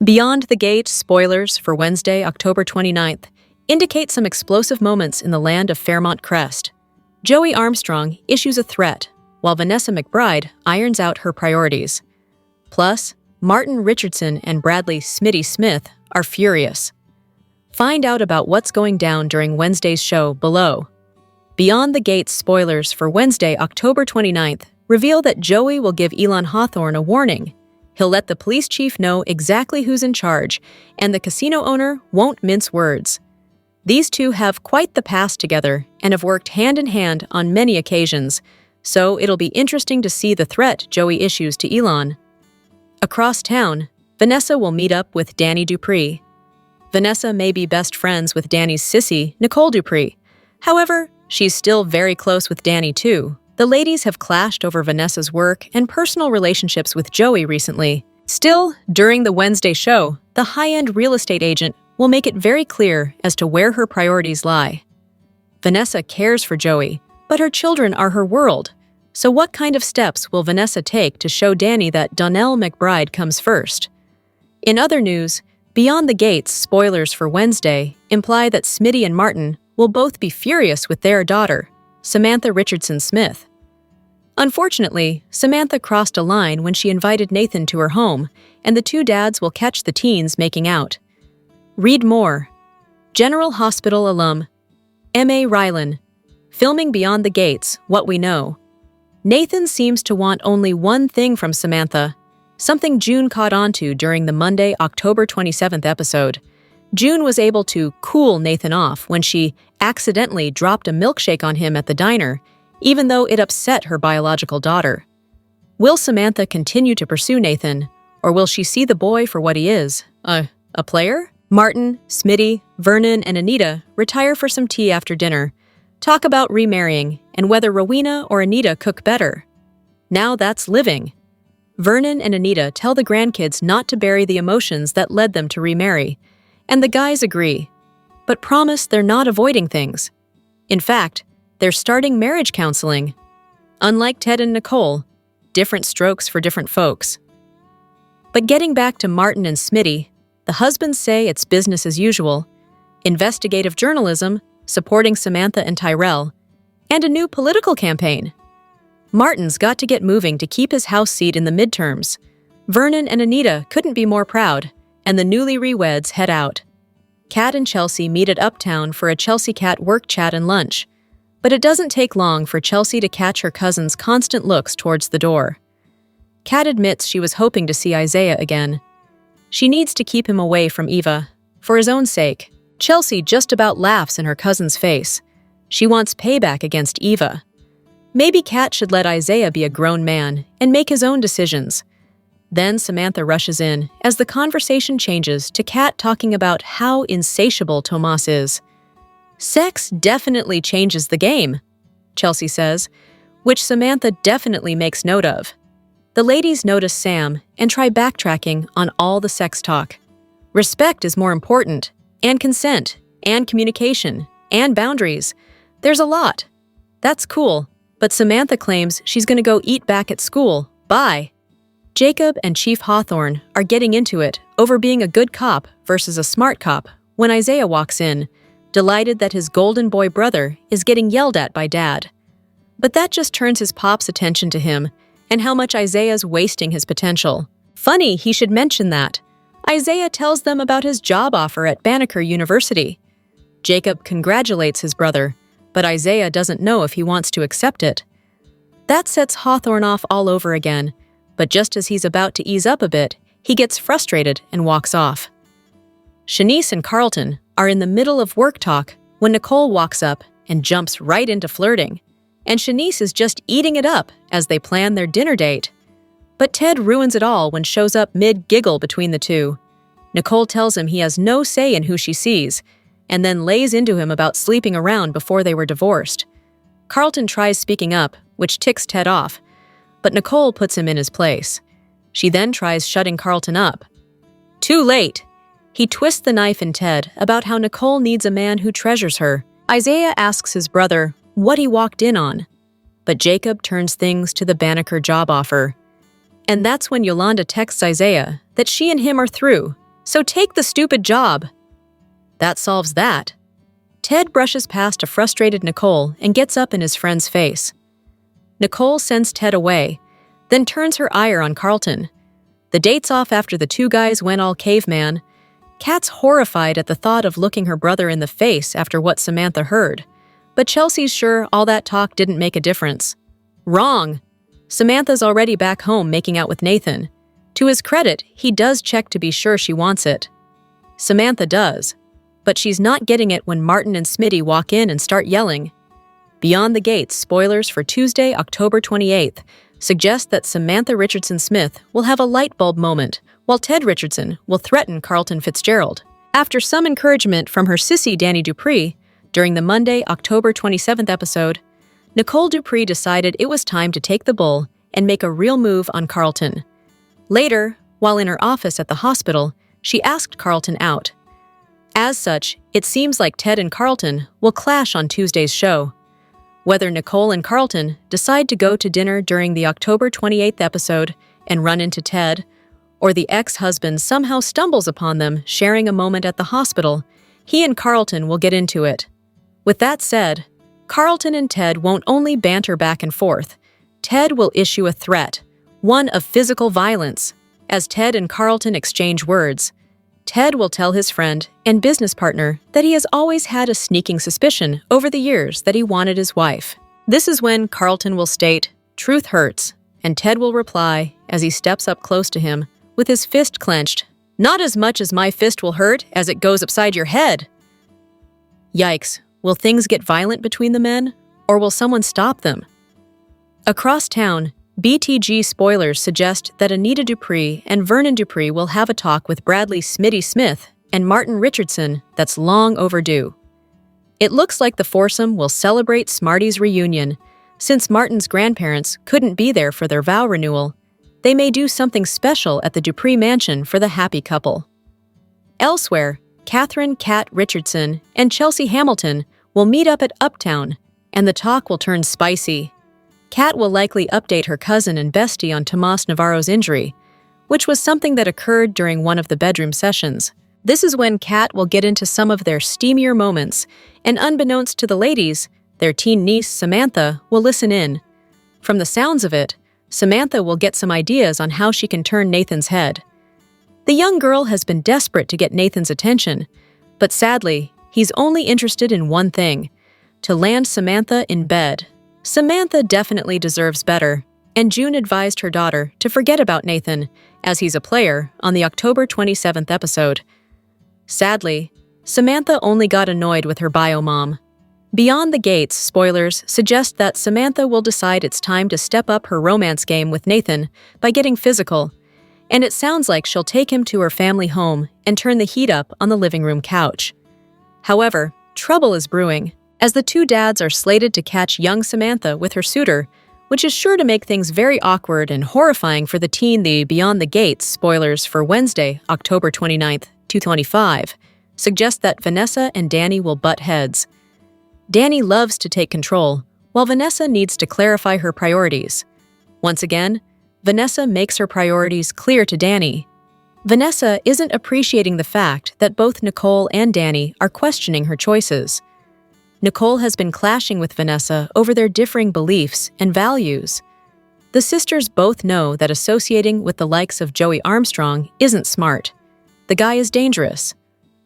Beyond the Gate spoilers for Wednesday, October 29th, indicate some explosive moments in the land of Fairmont Crest. Joey Armstrong issues a threat, while Vanessa McBride irons out her priorities. Plus, Martin Richardson and Bradley "Smitty" Smith are furious. Find out about what's going down during Wednesday's show below. Beyond the Gate spoilers for Wednesday, October 29th, reveal that Joey will give Elon Hawthorne a warning. He'll let the police chief know exactly who's in charge, and the casino owner won't mince words. These two have quite the past together and have worked hand in hand on many occasions, so it'll be interesting to see the threat Joey issues to Elon. Across town, Vanessa will meet up with Dani Dupree. Vanessa may be best friends with Dani's sissy, Nicole Dupree. However, she's still very close with Dani too. The ladies have clashed over Vanessa's work and personal relationships with Joey recently. Still, during the Wednesday show, the high-end real estate agent will make it very clear as to where her priorities lie. Vanessa cares for Joey, but her children are her world. So what kind of steps will Vanessa take to show Dani that Donnell McBride comes first? In other news, Beyond the Gates spoilers for Wednesday imply that Smitty and Martin will both be furious with their daughter, Samantha Richardson Smith. Unfortunately, Samantha crossed a line when she invited Nathan to her home, and the two dads will catch the teens making out. Read more. General Hospital alum M.A. Rylan. Filming Beyond the Gates, What We Know. Nathan seems to want only one thing from Samantha, something June caught on to during the Monday, October 27th episode. June was able to cool Nathan off when she accidentally dropped a milkshake on him at the diner, even though it upset her biological daughter. Will Samantha continue to pursue Nathan, or will she see the boy for what he is, a player? Martin, Smitty, Vernon, and Anita retire for some tea after dinner, talk about remarrying, and whether Rowena or Anita cook better. Now that's living. Vernon and Anita tell the grandkids not to bury the emotions that led them to remarry, and the guys agree, but promise they're not avoiding things. In fact, they're starting marriage counseling. Unlike Ted and Nicole, different strokes for different folks. But getting back to Martin and Smitty, the husbands say it's business as usual, investigative journalism, supporting Samantha and Tyrell, and a new political campaign. Martin's got to get moving to keep his house seat in the midterms. Vernon and Anita couldn't be more proud, and the newly re-weds head out. Kat and Chelsea meet at Uptown for a Chelsea Kat work chat and lunch. But it doesn't take long for Chelsea to catch her cousin's constant looks towards the door. Kat admits she was hoping to see Isaiah again. She needs to keep him away from Eva, for his own sake. Chelsea just about laughs in her cousin's face. She wants payback against Eva. Maybe Kat should let Isaiah be a grown man and make his own decisions. Then Samantha rushes in as the conversation changes to Kat talking about how insatiable Tomas is. Sex definitely changes the game, Chelsea says, which Samantha definitely makes note of. The ladies notice Sam and try backtracking on all the sex talk. Respect is more important, and consent, and communication, and boundaries. There's a lot. That's cool, but Samantha claims she's going to go eat back at school. Bye. Jacob and Chief Hawthorne are getting into it over being a good cop versus a smart cop when Isaiah walks in, delighted that his golden boy brother is getting yelled at by Dad. But that just turns his pop's attention to him and how much Isaiah's wasting his potential. Funny he should mention that. Isaiah tells them about his job offer at Banneker University. Jacob congratulates his brother, but Isaiah doesn't know if he wants to accept it. That sets Hawthorne off all over again, but just as he's about to ease up a bit, he gets frustrated and walks off. Shanice and Carlton are in the middle of work talk when Nicole walks up and jumps right into flirting, and Shanice is just eating it up as they plan their dinner date. But Ted ruins it all when shows up mid-giggle between the two. Nicole tells him he has no say in who she sees, and then lays into him about sleeping around before they were divorced. Carlton tries speaking up, which ticks Ted off, but Nicole puts him in his place. She then tries shutting Carlton up. Too late. He twists the knife in Ted about how Nicole needs a man who treasures her. Isaiah asks his brother what he walked in on, but Jacob turns things to the Banneker job offer. And that's when Yolanda texts Isaiah that she and him are through, So take the stupid job. That solves that. Ted brushes past a frustrated Nicole and gets up in his friend's face. Nicole sends Ted away, then turns her ire on Carlton. The date's off after the two guys went all caveman. Kat's horrified at the thought of looking her brother in the face after what Samantha heard. But Chelsea's sure all that talk didn't make a difference. Wrong. Samantha's already back home making out with Nathan. To his credit, he does check to be sure she wants it. Samantha does. But she's not getting it when Martin and Smitty walk in and start yelling. Beyond the Gates spoilers for Tuesday, October 28th suggest that Samantha Richardson Smith will have a light bulb moment, while Ted Richardson will threaten Carlton Fitzgerald. After some encouragement from her sissy Dani Dupree, during the Monday, October 27th episode, Nicole Dupree decided it was time to take the bull and make a real move on Carlton. Later, while in her office at the hospital, she asked Carlton out. As such, it seems like Ted and Carlton will clash on Tuesday's show. Whether Nicole and Carlton decide to go to dinner during the October 28th episode and run into Ted, or the ex-husband somehow stumbles upon them sharing a moment at the hospital, he and Carlton will get into it. With that said, Carlton and Ted won't only banter back and forth. Ted will issue a threat, one of physical violence. As Ted and Carlton exchange words, Ted will tell his friend and business partner that he has always had a sneaking suspicion over the years that he wanted his wife. This is when Carlton will state, "Truth hurts," and Ted will reply, as he steps up close to him, with his fist clenched, "Not as much as my fist will hurt as it goes upside your head." Yikes, will things get violent between the men, or will someone stop them? Across town, BTG spoilers suggest that Anita Dupree and Vernon Dupree will have a talk with Bradley Smitty Smith and Martin Richardson that's long overdue. It looks like the foursome will celebrate Smarty's reunion. Since Martin's grandparents couldn't be there for their vow renewal, they may do something special at the Dupree mansion for the happy couple. Elsewhere, Catherine "Cat" Richardson and Chelsea Hamilton will meet up at Uptown, and the talk will turn spicy. Kat will likely update her cousin and bestie on Tomas Navarro's injury, which was something that occurred during one of the bedroom sessions. This is when Kat will get into some of their steamier moments, and unbeknownst to the ladies, their teen niece Samantha will listen in. From the sounds of it, Samantha will get some ideas on how she can turn Nathan's head. The young girl has been desperate to get Nathan's attention, but sadly, he's only interested in one thing: to land Samantha in bed. Samantha definitely deserves better, and June advised her daughter to forget about Nathan, as he's a player, on the October 27th episode. Sadly, Samantha only got annoyed with her bio mom. Beyond the Gates spoilers suggest that Samantha will decide it's time to step up her romance game with Nathan by getting physical, and it sounds like she'll take him to her family home and turn the heat up on the living room couch. However, trouble is brewing, as the two dads are slated to catch young Samantha with her suitor, which is sure to make things very awkward and horrifying for the teen. The Beyond the Gates spoilers for Wednesday, October 29th, 2025, suggest that Vanessa and Dani will butt heads. Dani loves to take control, while Vanessa needs to clarify her priorities. Once again, Vanessa makes her priorities clear to Dani. Vanessa isn't appreciating the fact that both Nicole and Dani are questioning her choices. Nicole has been clashing with Vanessa over their differing beliefs and values. The sisters both know that associating with the likes of Joey Armstrong isn't smart. The guy is dangerous.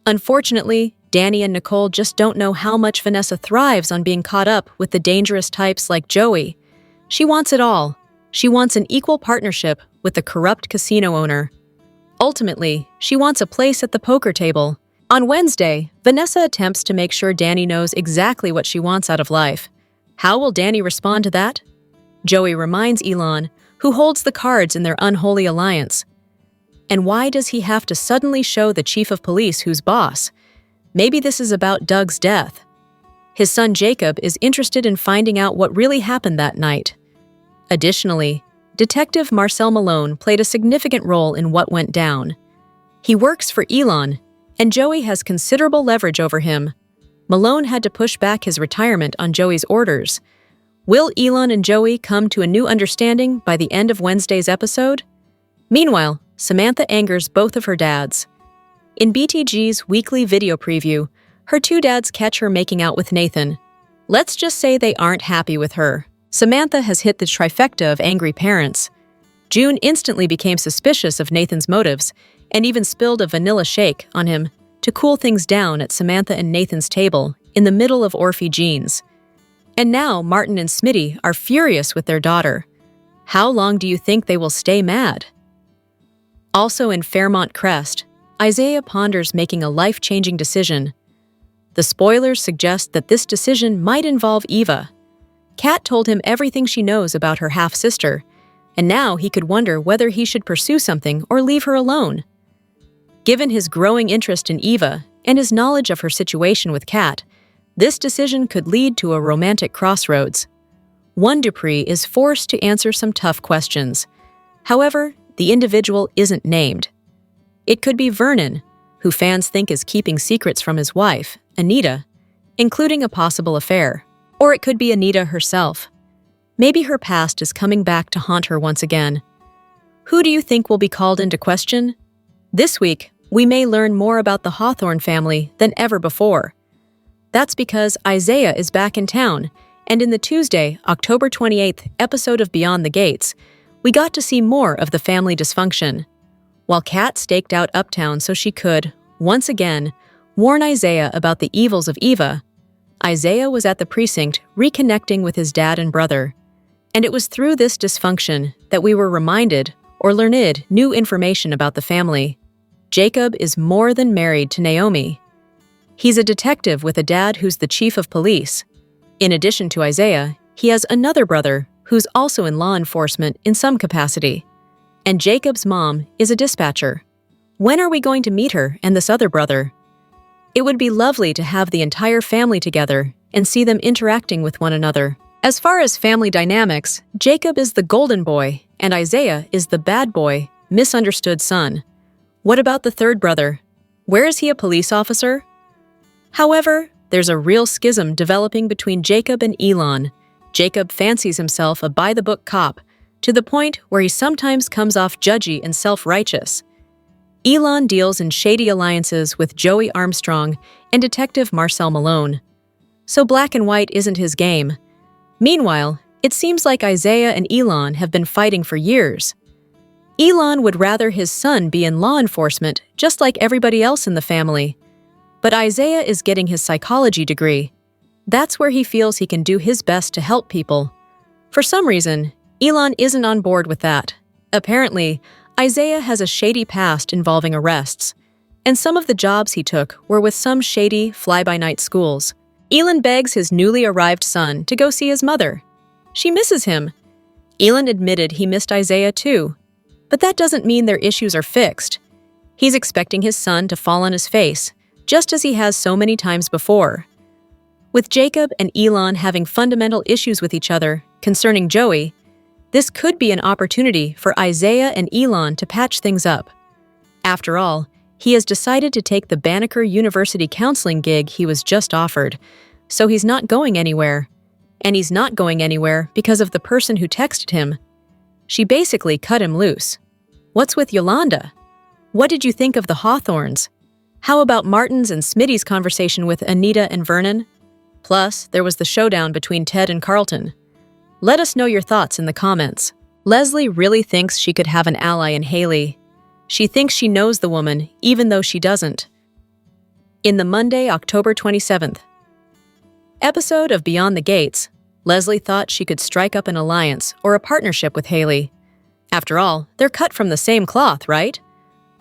Unfortunately, Dani and Nicole just don't know how much Vanessa thrives on being caught up with the dangerous types like Joey. She wants it all. She wants an equal partnership with the corrupt casino owner. Ultimately, she wants a place at the poker table. On Wednesday, Vanessa attempts to make sure Dani knows exactly what she wants out of life. How will Dani respond to that? Joey reminds Elon, who holds the cards in their unholy alliance. And why does he have to suddenly show the chief of police who's boss? Maybe this is about Doug's death. His son Jacob is interested in finding out what really happened that night. Additionally, Detective Marcel Malone played a significant role in what went down. He works for Elon, and Joey has considerable leverage over him. Malone had to push back his retirement on Joey's orders. Will Elon and Joey come to a new understanding by the end of Wednesday's episode? Meanwhile, Samantha angers both of her dads. In BTG's weekly video preview, her two dads catch her making out with Nathan. Let's just say they aren't happy with her. Samantha has hit the trifecta of angry parents. June instantly became suspicious of Nathan's motives and even spilled a vanilla shake on him to cool things down at Samantha and Nathan's table in the middle of Orphe Jeans. And now Martin and Smitty are furious with their daughter. How long do you think they will stay mad? Also in Fairmont Crest, Isaiah ponders making a life-changing decision. The spoilers suggest that this decision might involve Eva. Kat told him everything she knows about her half-sister, and now he could wonder whether he should pursue something or leave her alone. Given his growing interest in Eva and his knowledge of her situation with Kat, this decision could lead to a romantic crossroads. One Dupree is forced to answer some tough questions. However, the individual isn't named. It could be Vernon, who fans think is keeping secrets from his wife, Anita, including a possible affair. Or it could be Anita herself. Maybe her past is coming back to haunt her once again. Who do you think will be called into question? This week, we may learn more about the Hawthorne family than ever before. That's because Isaiah is back in town, and in the Tuesday, October 28th episode of Beyond the Gates, we got to see more of the family dysfunction. While Kat staked out Uptown so she could, once again, warn Isaiah about the evils of Eva, Isaiah was at the precinct reconnecting with his dad and brother. And it was through this dysfunction that we were reminded or learned new information about the family. Jacob is more than married to Naomi. He's a detective with a dad who's the chief of police. In addition to Isaiah, he has another brother who's also in law enforcement in some capacity. And Jacob's mom is a dispatcher. When are we going to meet her and this other brother? It would be lovely to have the entire family together and see them interacting with one another. As far as family dynamics, Jacob is the golden boy and Isaiah is the bad boy, misunderstood son. What about the third brother? Where is he a police officer? However, there's a real schism developing between Jacob and Elon. Jacob fancies himself a by-the-book cop, to the point where he sometimes comes off judgy and self-righteous. Elon deals in shady alliances with Joey Armstrong and Detective Marcel Malone. So black and white isn't his game. Meanwhile, it seems like Isaiah and Elon have been fighting for years. Elon would rather his son be in law enforcement, just like everybody else in the family. But Isaiah is getting his psychology degree. That's where he feels he can do his best to help people. For some reason, Elon isn't on board with that. Apparently, Isaiah has a shady past involving arrests, and some of the jobs he took were with some shady, fly-by-night schools. Elon begs his newly arrived son to go see his mother. She misses him. Elon admitted he missed Isaiah too. But that doesn't mean their issues are fixed. He's expecting his son to fall on his face, just as he has so many times before. With Jacob and Elon having fundamental issues with each other concerning Joey, this could be an opportunity for Isaiah and Elon to patch things up. After all, he has decided to take the Banneker University counseling gig he was just offered, so he's not going anywhere. And he's not going anywhere because of the person who texted him. She basically cut him loose. What's with Yolanda? What did you think of the Hawthorns? How about Martin's and Smitty's conversation with Anita and Vernon? Plus, there was the showdown between Ted and Carlton. Let us know your thoughts in the comments. Leslie really thinks she could have an ally in Haley. She thinks she knows the woman, even though she doesn't. In the Monday, October 27th episode of Beyond the Gates, Leslie thought she could strike up an alliance or a partnership with Haley. After all, they're cut from the same cloth, right?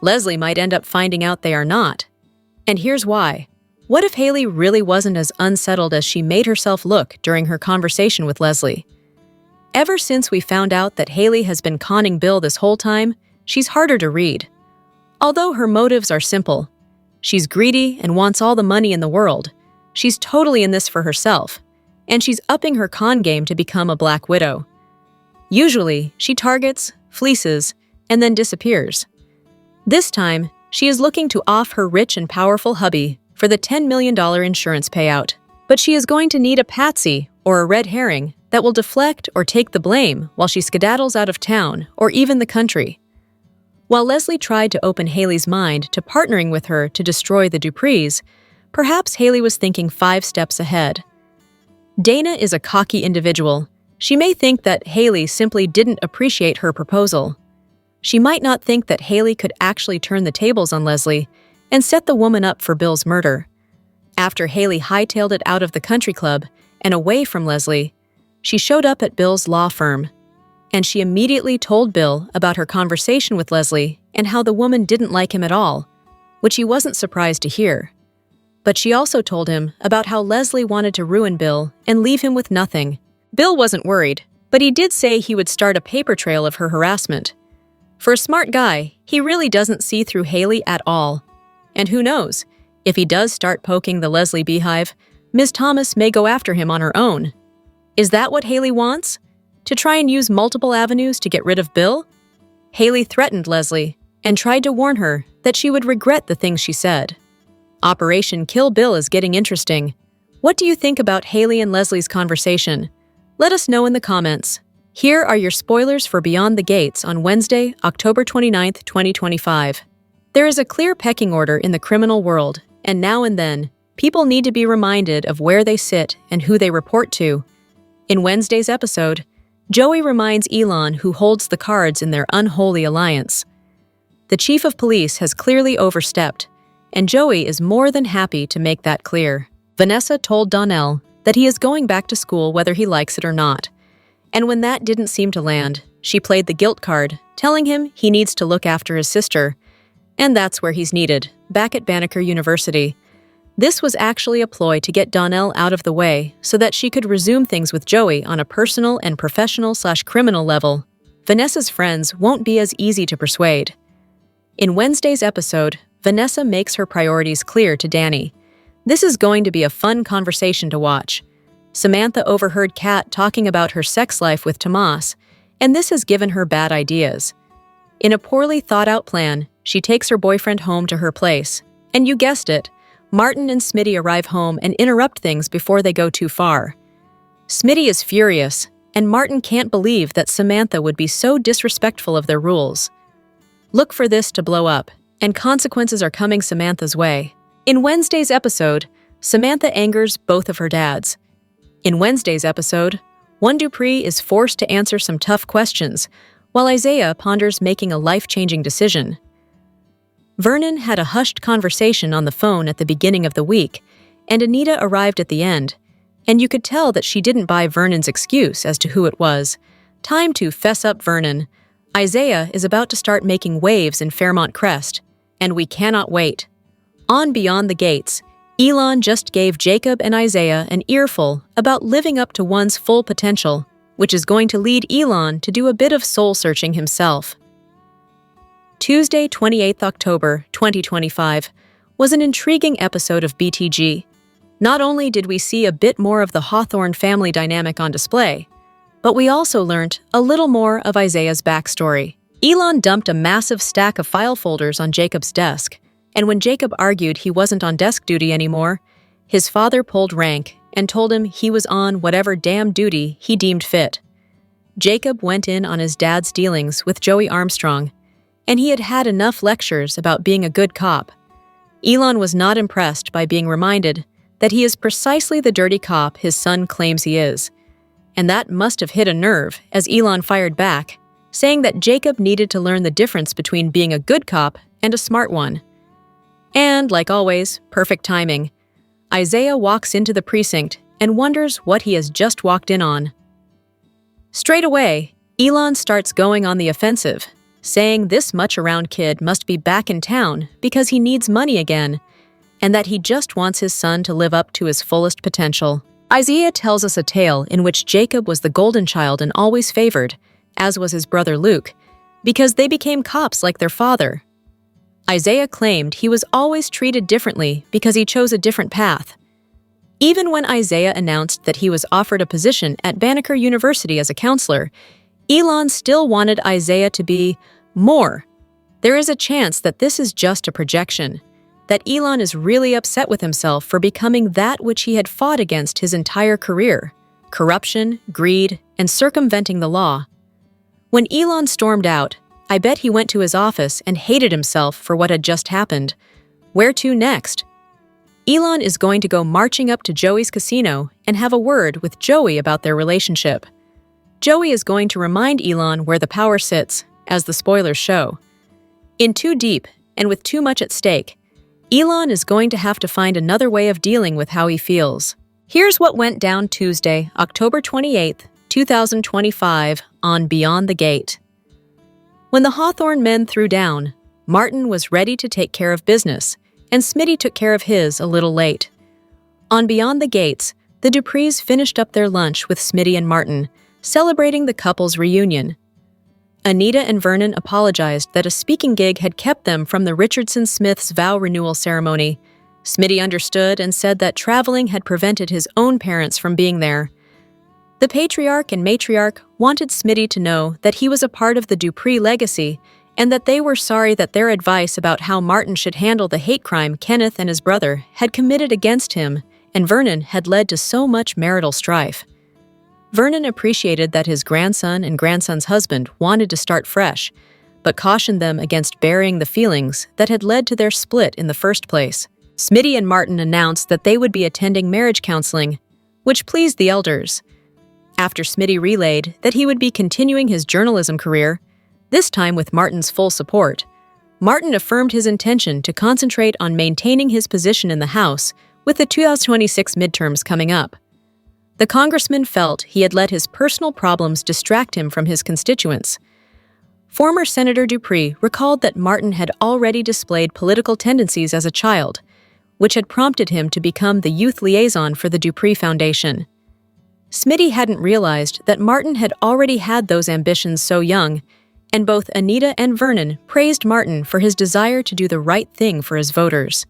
Leslie might end up finding out they are not. And here's why. What if Haley really wasn't as unsettled as she made herself look during her conversation with Leslie? Ever since we found out that Haley has been conning Bill this whole time, she's harder to read. Although her motives are simple. She's greedy and wants all the money in the world. She's totally in this for herself. And she's upping her con game to become a Black Widow. Usually, she targets, fleeces, and then disappears. This time, she is looking to off her rich and powerful hubby for the $10 million insurance payout. But she is going to need a patsy or a red herring that will deflect or take the blame while she skedaddles out of town or even the country. While Leslie tried to open Haley's mind to partnering with her to destroy the Duprees, perhaps Haley was thinking 5 steps ahead. Dana is a cocky individual. She may think that Haley simply didn't appreciate her proposal. She might not think that Haley could actually turn the tables on Leslie and set the woman up for Bill's murder. After Haley hightailed it out of the country club and away from Leslie, she showed up at Bill's law firm, and she immediately told Bill about her conversation with Leslie and how the woman didn't like him at all, which he wasn't surprised to hear. But she also told him about how Leslie wanted to ruin Bill and leave him with nothing. Bill wasn't worried, but he did say he would start a paper trail of her harassment. For a smart guy, he really doesn't see through Haley at all. And who knows, if he does start poking the Leslie beehive, Ms. Thomas may go after him on her own. Is that what Haley wants? To try and use multiple avenues to get rid of Bill? Haley threatened Leslie and tried to warn her that she would regret the things she said. Operation Kill Bill is getting interesting. What do you think about Haley and Leslie's conversation? Let us know in the comments. Here are your spoilers for Beyond the Gates on Wednesday, October 29, 2025. There is a clear pecking order in the criminal world, and now and then, people need to be reminded of where they sit and who they report to. In Wednesday's episode, Joey reminds Elon who holds the cards in their unholy alliance. The chief of police has clearly overstepped, and Joey is more than happy to make that clear. Vanessa told Donnell that he is going back to school whether he likes it or not. And when that didn't seem to land, she played the guilt card, telling him he needs to look after his sister. And that's where he's needed, back at Banneker University. This was actually a ploy to get Donnell out of the way so that she could resume things with Joey on a personal and professional/criminal level. Vanessa's friends won't be as easy to persuade. In Wednesday's episode, Vanessa makes her priorities clear to Dani. This is going to be a fun conversation to watch. Samantha overheard Kat talking about her sex life with Tomas, and this has given her bad ideas. In a poorly thought-out plan, she takes her boyfriend home to her place. And you guessed it, Martin and Smitty arrive home and interrupt things before they go too far. Smitty is furious, and Martin can't believe that Samantha would be so disrespectful of their rules. Look for this to blow up, and consequences are coming Samantha's way. In Wednesday's episode, Samantha angers both of her dads. In Wednesday's episode, one Dupree is forced to answer some tough questions, while Isaiah ponders making a life-changing decision. Vernon had a hushed conversation on the phone at the beginning of the week, and Anita arrived at the end, and you could tell that she didn't buy Vernon's excuse as to who it was. Time to fess up, Vernon. Isaiah is about to start making waves in Fairmont Crest, and we cannot wait. On Beyond the Gates, Elon just gave Jacob and Isaiah an earful about living up to one's full potential, which is going to lead Elon to do a bit of soul-searching himself. Tuesday, 28th October, 2025, was an intriguing episode of BTG. Not only did we see a bit more of the Hawthorne family dynamic on display, but we also learned a little more of Isaiah's backstory. Elon dumped a massive stack of file folders on Jacob's desk, and when Jacob argued he wasn't on desk duty anymore, his father pulled rank and told him he was on whatever damn duty he deemed fit. Jacob went in on his dad's dealings with Joey Armstrong, and he had had enough lectures about being a good cop. Elon was not impressed by being reminded that he is precisely the dirty cop his son claims he is. And that must have hit a nerve as Elon fired back, saying that Jacob needed to learn the difference between being a good cop and a smart one. And, like always, perfect timing. Isaiah walks into the precinct and wonders what he has just walked in on. Straight away, Elon starts going on the offensive, saying this much-around kid must be back in town because he needs money again, and that he just wants his son to live up to his fullest potential. Isaiah tells us a tale in which Jacob was the golden child and always favored, as was his brother Luke, because they became cops like their father. Isaiah claimed he was always treated differently because he chose a different path. Even when Isaiah announced that he was offered a position at Banneker University as a counselor, Elon still wanted Isaiah to be more. There is a chance that this is just a projection, that Elon is really upset with himself for becoming that which he had fought against his entire career: corruption, greed, and circumventing the law. When Elon stormed out, I bet he went to his office and hated himself for what had just happened. Where to next? Elon is going to go marching up to Joey's casino and have a word with Joey about their relationship. Joey is going to remind Elon where the power sits, as the spoilers show. In too deep and with too much at stake, Elon is going to have to find another way of dealing with how he feels. Here's what went down Tuesday, October 28, 2025, on Beyond the Gate. When the Hawthorne men threw down, Martin was ready to take care of business, and Smitty took care of his a little late. On Beyond the Gates, the Duprees finished up their lunch with Smitty and Martin, celebrating the couple's reunion. Anita and Vernon apologized that a speaking gig had kept them from the Richardson-Smith's vow renewal ceremony. Smitty understood and said that traveling had prevented his own parents from being there. The patriarch and matriarch wanted Smitty to know that he was a part of the Dupree legacy and that they were sorry that their advice about how Martin should handle the hate crime Kenneth and his brother had committed against him and Vernon had led to so much marital strife. Vernon appreciated that his grandson and grandson's husband wanted to start fresh, but cautioned them against burying the feelings that had led to their split in the first place. Smitty and Martin announced that they would be attending marriage counseling, which pleased the elders. After Smitty relayed that he would be continuing his journalism career, this time with Martin's full support, Martin affirmed his intention to concentrate on maintaining his position in the House with the 2026 midterms coming up. The congressman felt he had let his personal problems distract him from his constituents. Former Senator Dupree recalled that Martin had already displayed political tendencies as a child, which had prompted him to become the youth liaison for the Dupree Foundation. Smitty hadn't realized that Martin had already had those ambitions so young, and both Anita and Vernon praised Martin for his desire to do the right thing for his voters.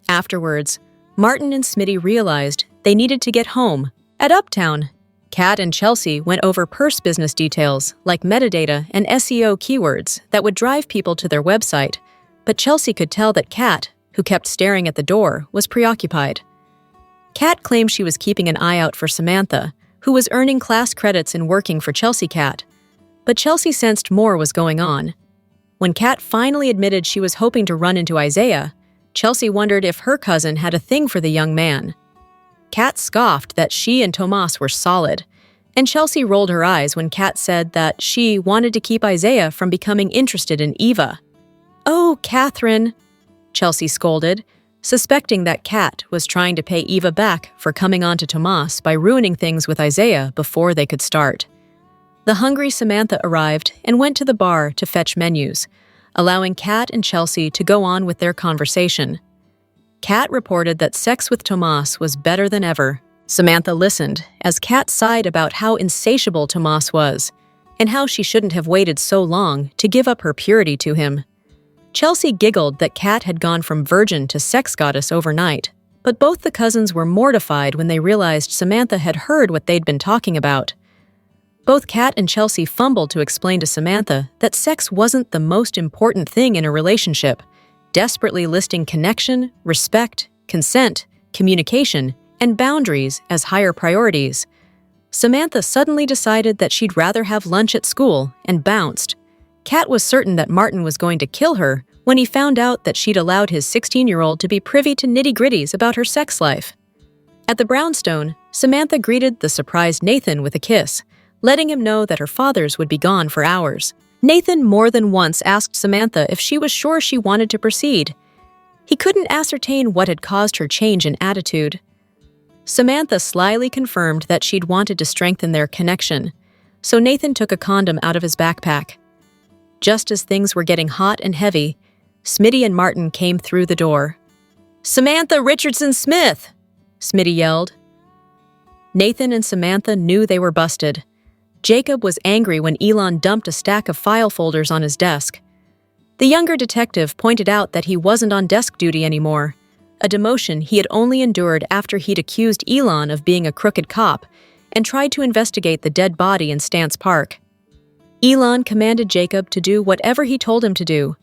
Afterwards, Martin and Smitty realized they needed to get home. At Uptown, Kat and Chelsea went over purse business details like metadata and SEO keywords that would drive people to their website, but Chelsea could tell that Kat, who kept staring at the door, was preoccupied. Kat claimed she was keeping an eye out for Samantha, who was earning class credits in working for Chelsea Kat, but Chelsea sensed more was going on. When Kat finally admitted she was hoping to run into Isaiah, Chelsea wondered if her cousin had a thing for the young man. Kat scoffed that she and Tomas were solid, and Chelsea rolled her eyes when Kat said that she wanted to keep Isaiah from becoming interested in Eva. "Oh, Catherine," Chelsea scolded, suspecting that Kat was trying to pay Eva back for coming on to Tomas by ruining things with Isaiah before they could start. The hungry Samantha arrived and went to the bar to fetch menus, allowing Kat and Chelsea to go on with their conversation. Kat reported that sex with Tomas was better than ever. Samantha listened as Kat sighed about how insatiable Tomas was and how she shouldn't have waited so long to give up her purity to him. Chelsea giggled that Kat had gone from virgin to sex goddess overnight, but both the cousins were mortified when they realized Samantha had heard what they'd been talking about. Both Kat and Chelsea fumbled to explain to Samantha that sex wasn't the most important thing in a relationship, desperately listing connection, respect, consent, communication, and boundaries as higher priorities. Samantha suddenly decided that she'd rather have lunch at school and bounced. Kat was certain that Martin was going to kill her when he found out that she'd allowed his 16-year-old to be privy to nitty-gritties about her sex life. At the brownstone, Samantha greeted the surprised Nathan with a kiss, letting him know that her fathers would be gone for hours. Nathan more than once asked Samantha if she was sure she wanted to proceed. He couldn't ascertain what had caused her change in attitude. Samantha slyly confirmed that she'd wanted to strengthen their connection, so Nathan took a condom out of his backpack. Just as things were getting hot and heavy, Smitty and Martin came through the door. "Samantha Richardson-Smith!" Smitty yelled. Nathan and Samantha knew they were busted. Jacob was angry when Elon dumped a stack of file folders on his desk. The younger detective pointed out that he wasn't on desk duty anymore, a demotion he had only endured after he'd accused Elon of being a crooked cop and tried to investigate the dead body in Stance Park. Elon commanded Jacob to do whatever he told him to do,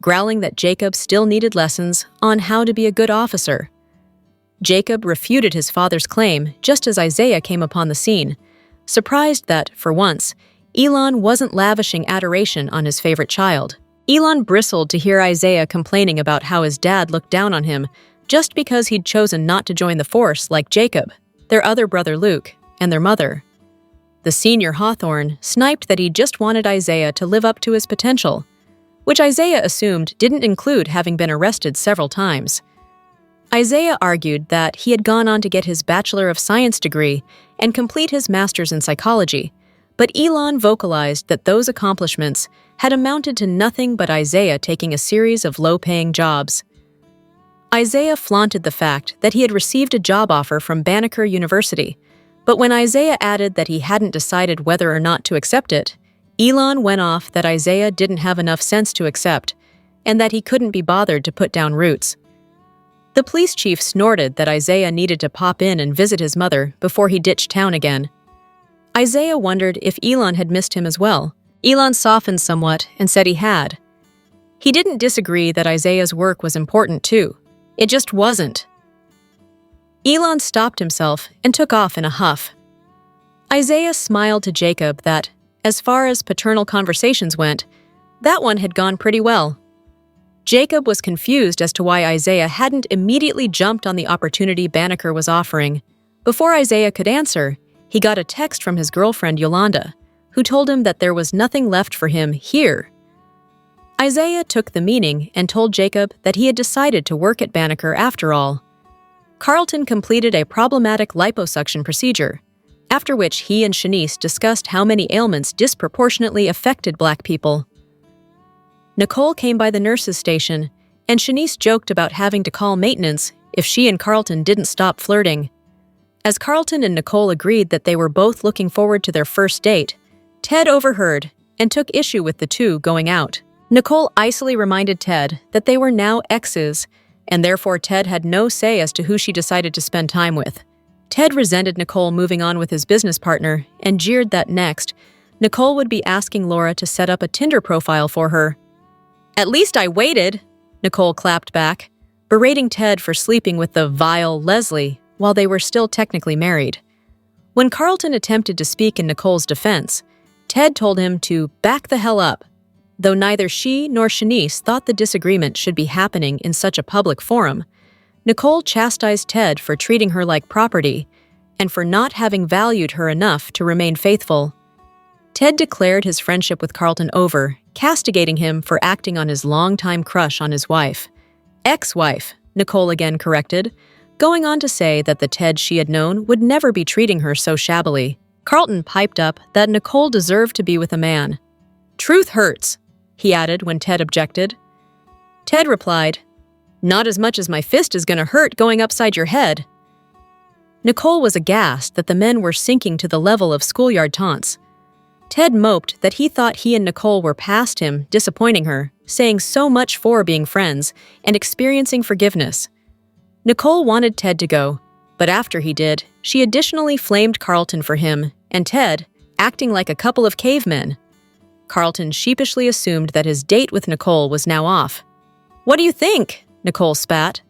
growling that Jacob still needed lessons on how to be a good officer. Jacob refuted his father's claim just as Isaiah came upon the scene, surprised that, for once, Elon wasn't lavishing adoration on his favorite child. Elon bristled to hear Isaiah complaining about how his dad looked down on him just because he'd chosen not to join the force like Jacob, their other brother Luke, and their mother. The senior Hawthorne sniped that he just wanted Isaiah to live up to his potential, which Isaiah assumed didn't include having been arrested several times. Isaiah argued that he had gone on to get his Bachelor of Science degree and complete his Master's in Psychology, but Elon vocalized that those accomplishments had amounted to nothing but Isaiah taking a series of low-paying jobs. Isaiah flaunted the fact that he had received a job offer from Banneker University, but when Isaiah added that he hadn't decided whether or not to accept it, Elon went off that Isaiah didn't have enough sense to accept, and that he couldn't be bothered to put down roots. The police chief snorted that Isaiah needed to pop in and visit his mother before he ditched town again. Isaiah wondered if Elon had missed him as well. Elon softened somewhat and said he had. He didn't disagree that Isaiah's work was important too. It just wasn't. Elon stopped himself and took off in a huff. Isaiah smiled to Jacob that, as far as paternal conversations went, that one had gone pretty well. Jacob was confused as to why Isaiah hadn't immediately jumped on the opportunity Banneker was offering. Before Isaiah could answer, he got a text from his girlfriend Yolanda, who told him that there was nothing left for him here. Isaiah took the meaning and told Jacob that he had decided to work at Banneker after all. Carlton completed a problematic liposuction procedure, after which he and Shanice discussed how many ailments disproportionately affected Black people. Nicole came by the nurse's station, and Shanice joked about having to call maintenance if she and Carlton didn't stop flirting. As Carlton and Nicole agreed that they were both looking forward to their first date, Ted overheard and took issue with the two going out. Nicole icily reminded Ted that they were now exes, and therefore Ted had no say as to who she decided to spend time with. Ted resented Nicole moving on with his business partner and jeered that next, Nicole would be asking Laura to set up a Tinder profile for her. "At least I waited," Nicole clapped back, berating Ted for sleeping with the vile Leslie while they were still technically married. When Carlton attempted to speak in Nicole's defense, Ted told him to back the hell up, though neither she nor Shanice thought the disagreement should be happening in such a public forum. Nicole chastised Ted for treating her like property and for not having valued her enough to remain faithful. Ted declared his friendship with Carlton over, castigating him for acting on his longtime crush on his wife. Ex-wife, Nicole again corrected, going on to say that the Ted she had known would never be treating her so shabbily. Carlton piped up that Nicole deserved to be with a man. "Truth hurts," he added when Ted objected. Ted replied, "Not as much as my fist is going to hurt going upside your head." Nicole was aghast that the men were sinking to the level of schoolyard taunts. Ted moped that he thought he and Nicole were past him, disappointing her, saying so much for being friends and experiencing forgiveness. Nicole wanted Ted to go, but after he did, she additionally flamed Carlton for him, and Ted, acting like a couple of cavemen. Carlton sheepishly assumed that his date with Nicole was now off. "What do you think?" Nicole spat,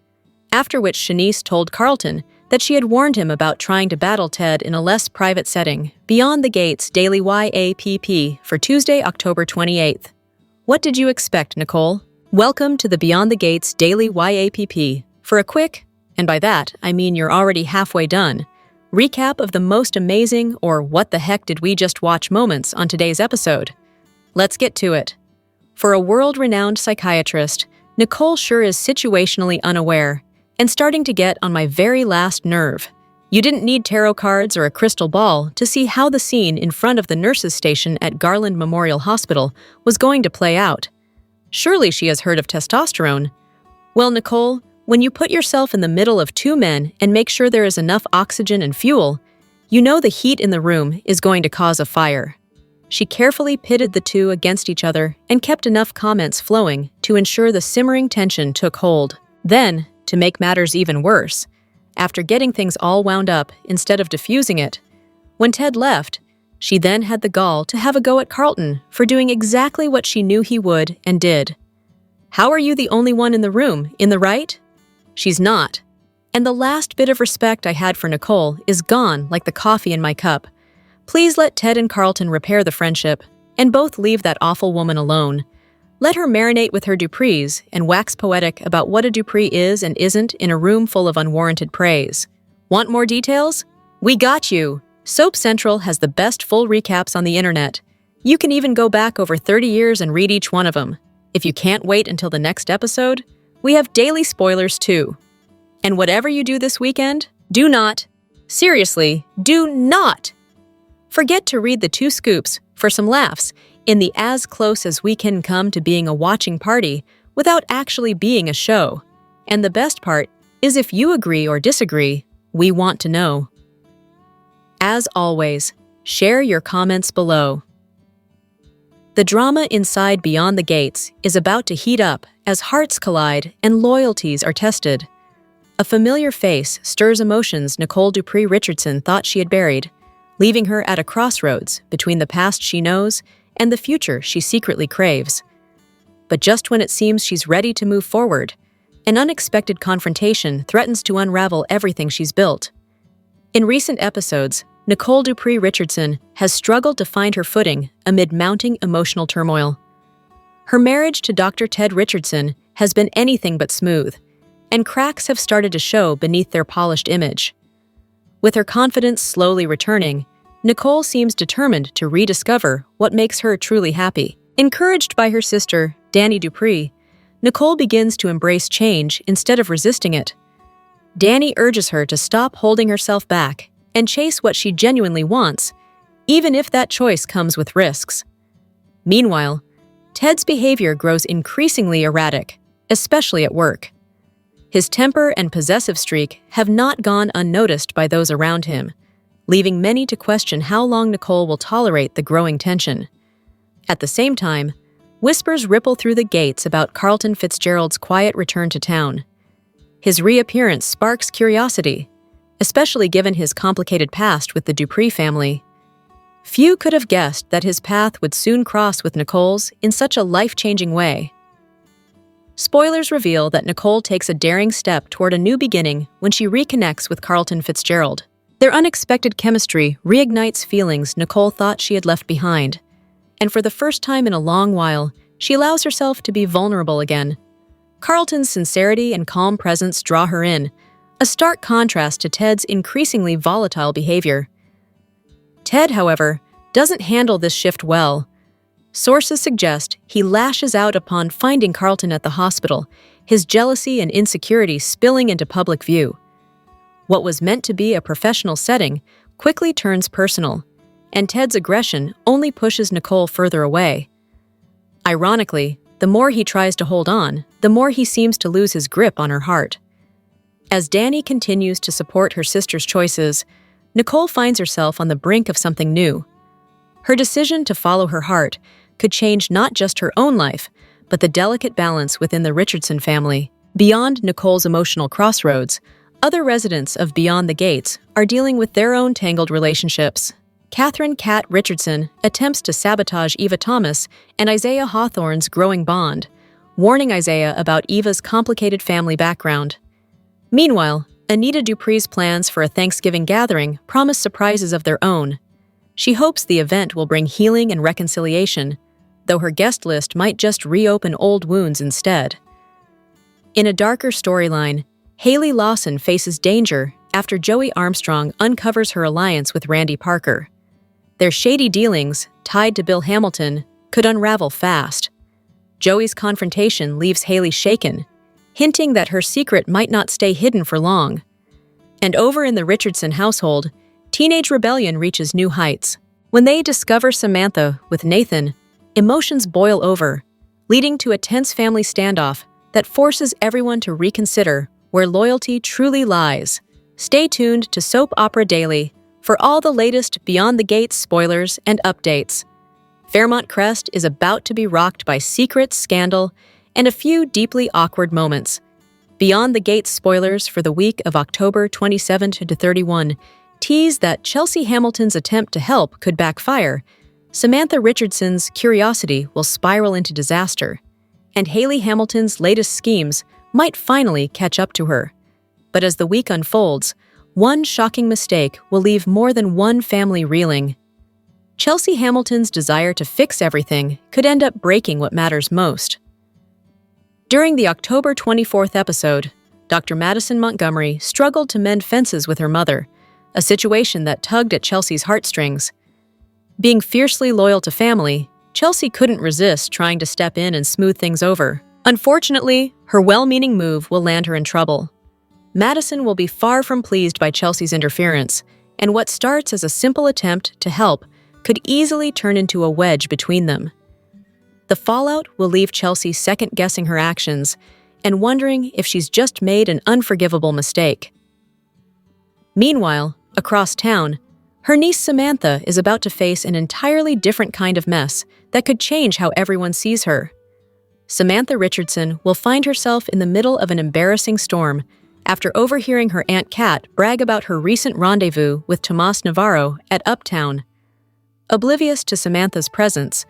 after which Shanice told Carlton that she had warned him about trying to battle Ted in a less private setting, Beyond the Gates Daily YAPP for Tuesday, October 28th. What did you expect, Nicole? Welcome to the Beyond the Gates Daily YAPP for a quick, and by that I mean you're already halfway done, recap of the most amazing or what the heck did we just watch moments on today's episode. Let's get to it. For a world-renowned psychiatrist, Nicole sure is situationally unaware and starting to get on my very last nerve. You didn't need tarot cards or a crystal ball to see how the scene in front of the nurses' station at Garland Memorial Hospital was going to play out. Surely she has heard of testosterone. Well, Nicole, when you put yourself in the middle of two men and make sure there is enough oxygen and fuel, you know the heat in the room is going to cause a fire. She carefully pitted the two against each other and kept enough comments flowing to ensure the simmering tension took hold. Then, to make matters even worse, after getting things all wound up instead of diffusing it, when Ted left, she then had the gall to have a go at Carlton for doing exactly what she knew he would and did. How are you the only one in the room, in the right? She's not. And the last bit of respect I had for Nicole is gone like the coffee in my cup. Please let Ted and Carlton repair the friendship, and both leave that awful woman alone. Let her marinate with her Duprees and wax poetic about what a Dupree is and isn't in a room full of unwarranted praise. Want more details? We got you! Soap Central has the best full recaps on the internet. You can even go back over 30 years and read each one of them. If you can't wait until the next episode, we have daily spoilers too. And whatever you do this weekend, do not, seriously, do not forget to read the 2 scoops for some laughs in the as close as we can come to being a watching party without actually being a show. And the best part is if you agree or disagree, we want to know. As always, share your comments below. The drama inside Beyond the Gates is about to heat up as hearts collide and loyalties are tested. A familiar face stirs emotions Nicole Dupree Richardson thought she had buried, leaving her at a crossroads between the past she knows and the future she secretly craves. But just when it seems she's ready to move forward, an unexpected confrontation threatens to unravel everything she's built. In recent episodes, Nicole Dupree Richardson has struggled to find her footing amid mounting emotional turmoil. Her marriage to Dr. Ted Richardson has been anything but smooth, and cracks have started to show beneath their polished image. With her confidence slowly returning, Nicole seems determined to rediscover what makes her truly happy. Encouraged by her sister, Dani Dupree, Nicole begins to embrace change instead of resisting it. Dani urges her to stop holding herself back and chase what she genuinely wants, even if that choice comes with risks. Meanwhile, Ted's behavior grows increasingly erratic, especially at work. His temper and possessive streak have not gone unnoticed by those around him, leaving many to question how long Nicole will tolerate the growing tension. At the same time, whispers ripple through the gates about Carlton Fitzgerald's quiet return to town. His reappearance sparks curiosity, especially given his complicated past with the Dupree family. Few could have guessed that his path would soon cross with Nicole's in such a life-changing way. Spoilers reveal that Nicole takes a daring step toward a new beginning when she reconnects with Carlton Fitzgerald. Their unexpected chemistry reignites feelings Nicole thought she had left behind, and for the first time in a long while, she allows herself to be vulnerable again. Carlton's sincerity and calm presence draw her in, a stark contrast to Ted's increasingly volatile behavior. Ted, however, doesn't handle this shift well. Sources suggest he lashes out upon finding Carlton at the hospital, his jealousy and insecurity spilling into public view. What was meant to be a professional setting quickly turns personal, and Ted's aggression only pushes Nicole further away. Ironically, the more he tries to hold on, the more he seems to lose his grip on her heart. As Dani continues to support her sister's choices, Nicole finds herself on the brink of something new. Her decision to follow her heart could change not just her own life, but the delicate balance within the Richardson family. Beyond Nicole's emotional crossroads, other residents of Beyond the Gates are dealing with their own tangled relationships. Catherine "Cat" Richardson attempts to sabotage Eva Thomas and Isaiah Hawthorne's growing bond, warning Isaiah about Eva's complicated family background. Meanwhile, Anita Dupree's plans for a Thanksgiving gathering promise surprises of their own. She hopes the event will bring healing and reconciliation, though her guest list might just reopen old wounds instead. In a darker storyline, Haley Lawson faces danger after Joey Armstrong uncovers her alliance with Randy Parker. Their shady dealings, tied to Bill Hamilton, could unravel fast. Joey's confrontation leaves Haley shaken, hinting that her secret might not stay hidden for long. And over in the Richardson household, teenage rebellion reaches new heights. When they discover Samantha with Nathan, emotions boil over, leading to a tense family standoff that forces everyone to reconsider where loyalty truly lies. Stay tuned to Soap Opera Daily for all the latest Beyond the Gates spoilers and updates. Fairmont Crest is about to be rocked by secrets, scandal, and a few deeply awkward moments. Beyond the Gates spoilers for the week of October 27 to 31 tease that Chelsea Hamilton's attempt to help could backfire, Samantha Richardson's curiosity will spiral into disaster, and Haley Hamilton's latest schemes might finally catch up to her. But as the week unfolds, one shocking mistake will leave more than one family reeling. Chelsea Hamilton's desire to fix everything could end up breaking what matters most. During the October 24th episode, Dr. Madison Montgomery struggled to mend fences with her mother, a situation that tugged at Chelsea's heartstrings. Being fiercely loyal to family, Chelsea couldn't resist trying to step in and smooth things over. Unfortunately, her well-meaning move will land her in trouble. Madison will be far from pleased by Chelsea's interference, and what starts as a simple attempt to help could easily turn into a wedge between them. The fallout will leave Chelsea second-guessing her actions and wondering if she's just made an unforgivable mistake. Meanwhile, across town, her niece Samantha is about to face an entirely different kind of mess that could change how everyone sees her. Samantha Richardson will find herself in the middle of an embarrassing storm after overhearing her Aunt Kat brag about her recent rendezvous with Tomas Navarro at Uptown. Oblivious to Samantha's presence,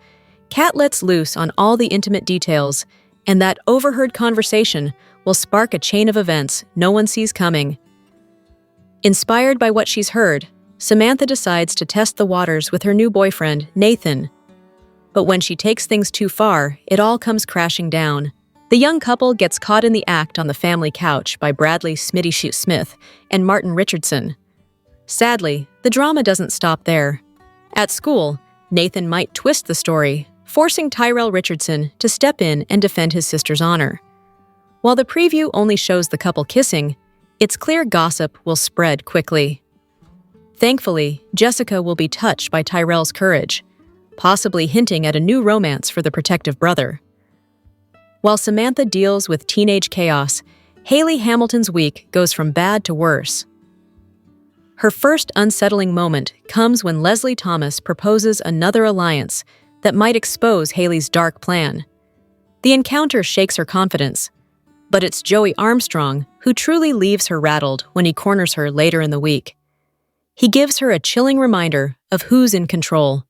Kat lets loose on all the intimate details, and that overheard conversation will spark a chain of events no one sees coming. Inspired by what she's heard, Samantha decides to test the waters with her new boyfriend, Nathan. But when she takes things too far, it all comes crashing down. The young couple gets caught in the act on the family couch by Bradley Smitty Shoot Smith and Martin Richardson. Sadly, the drama doesn't stop there. At school, Nathan might twist the story, forcing Tyrell Richardson to step in and defend his sister's honor. While the preview only shows the couple kissing, it's clear gossip will spread quickly. Thankfully, Jessica will be touched by Tyrell's courage, possibly hinting at a new romance for the protective brother. While Samantha deals with teenage chaos, Haley Hamilton's week goes from bad to worse. Her first unsettling moment comes when Leslie Thomas proposes another alliance that might expose Haley's dark plan. The encounter shakes her confidence, but it's Joey Armstrong who truly leaves her rattled when he corners her later in the week. He gives her a chilling reminder of who's in control.